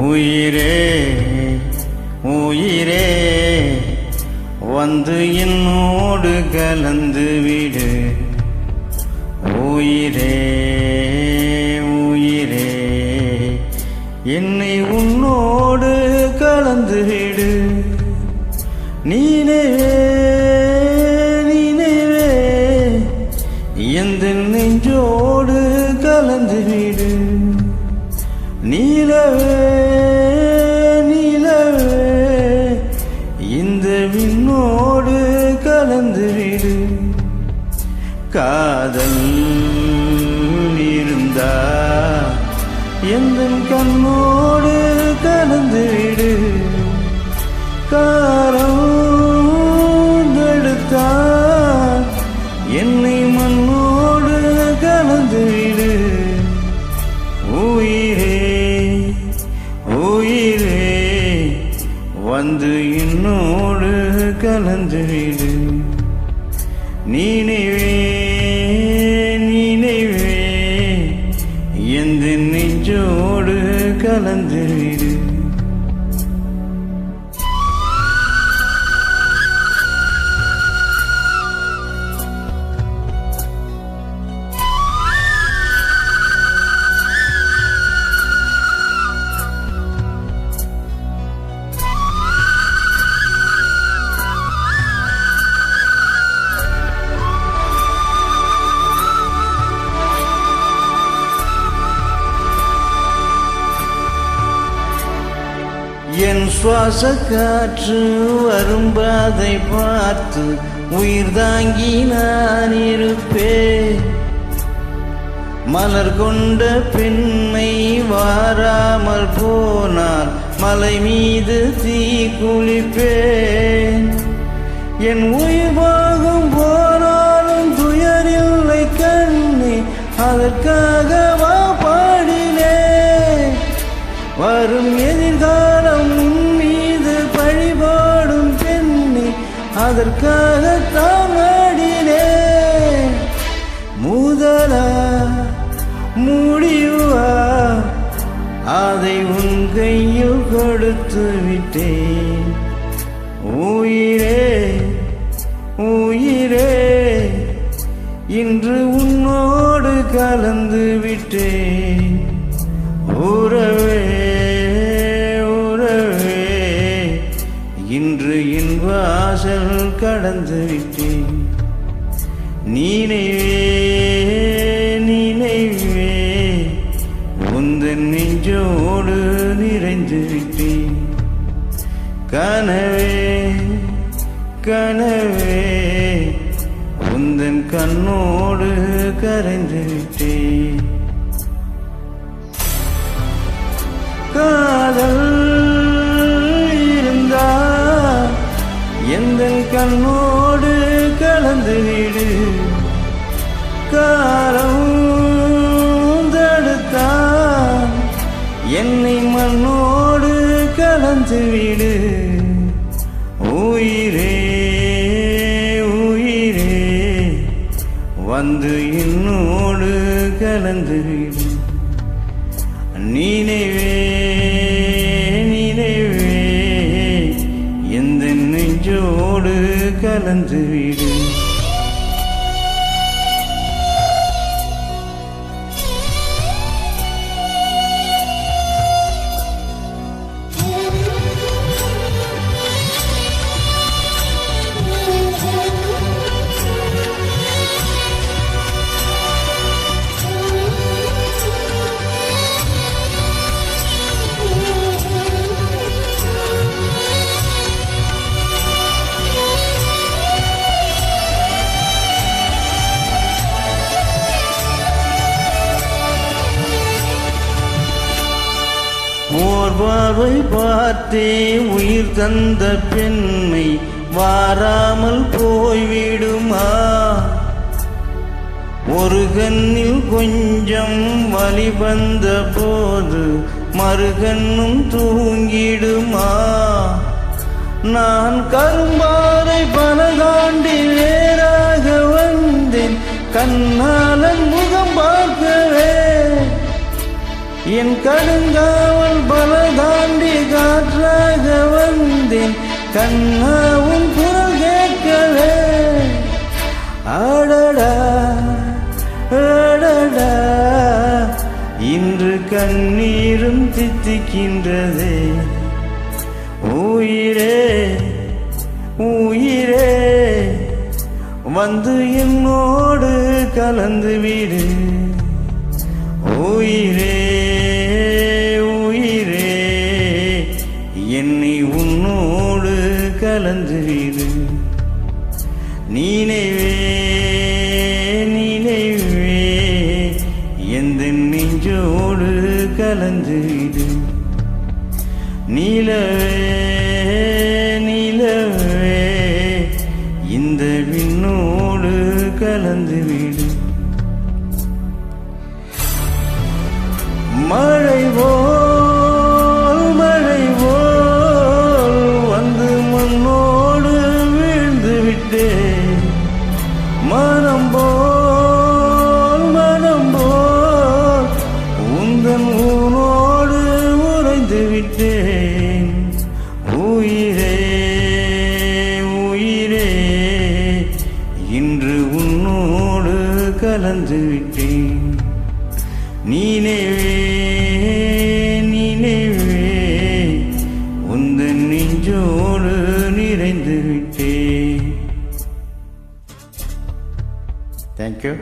உயிரே உயிரே வந்து என்னோடு கலந்து விடு. உயிரே உயிரே என்னை உன்னோடு கலந்து விடு. நீனே நீனே எந்த நெஞ்சோடு கலந்து விடு. நீலவே நீலவே இந்த விண்ணோடு கலந்து விடு. காதல் இருந்தா எந்த கண்ணோடு கலந்து விடு. காரம் எடுத்தா என்னை மண்ணோடு கலந்து விடு. உயிரே உயிரே வந்து என்னோடு கலந்து விடு. நீனவே நீனவே எந்த நெஞ்சோடு கலந்து விடு. என் சுவாச காற்று வரும்பாதை பார்த்து உயிர் தாங்கி நான் இருப்பேன். மலர் கொண்ட பெண்மை வாராமல் போனால் மலை மீது தீ குளிப்பேன். என் உயிர் போகும் போனாலும் துயரில்லை கண்ணே, அதற்காகவா பாடினேன். வரும் எதிர்காலம் உன் மீது பழிபாடும் பெண்ணே, அதற்காகத்தான் ஆடினேன். முதலா முடிவா அதை உன் கையில் கொடுத்து விட்டேன். உயிரே உயிரே இன்று உன்னோடு கலந்து விட்டேன். உறவே உறவே இன்று என் வாசல் கடந்து விட்டேன். நீனவே நீனவே உந்தன் நெஞ்சோடு நிறைந்து விட்டேன். கனவே கனவே உந்தன் கண்ணோடு கரைந்து விட்டேன். காதல் இருந்தா எந்த கண்ணோடு கலந்து விடு. காலம் தடுத்தா என்னை மண்ணோடு கலந்து விடு. உயிரே உயிரே வந்து என்னோடு கலந்து விடு. நீனவே நீனவே எந்த நெஞ்சோடு கலந்து விடு. ஓர் பார்வை பார்த்தே உயிர் தந்த பெண்மை வாராமல் போய்விடுமா? ஒரு கண்ணில் கொஞ்சம் வலி வந்த போது மறுகண்ணும் தூங்கிடுமா? நான் கரும்பாறை பல தாண்டி வேறாக வந்தேன், கண்ணாலன் முகம் பார்க்கவே என் கடுங்காவல் பல தாண்டி காற்றாக வந்தேன் கண்ணாவும் குரல் கேட்கவே ஆடடா ஆடடா இன்று கண்ணீரும் தித்திக்கின்றதே உயிரே உயிரே வந்து என்னோடு கலந்து விடு உயிரே உயிரே என்னை உன்னோடு கலந்து விடு நினைவே நினைவே எந்த நெஞ்சோடு கலந்து விடு நிலவே நிலவே இந்த விண்ணோடு கலந்து விடு மழை போல் வந்து மண்ணோடு வீழ்ந்து விட்டே மனம் போல் உந்தன் ஊனோடு உறைந்து விட்டேன் உயிரே உயிரே இன்று உன்னோடு கலந்து விட்டேன் நினைவே நினைவே உந்தன் நெஞ்சோடு நிறைந்து விட்டேன். Thank you.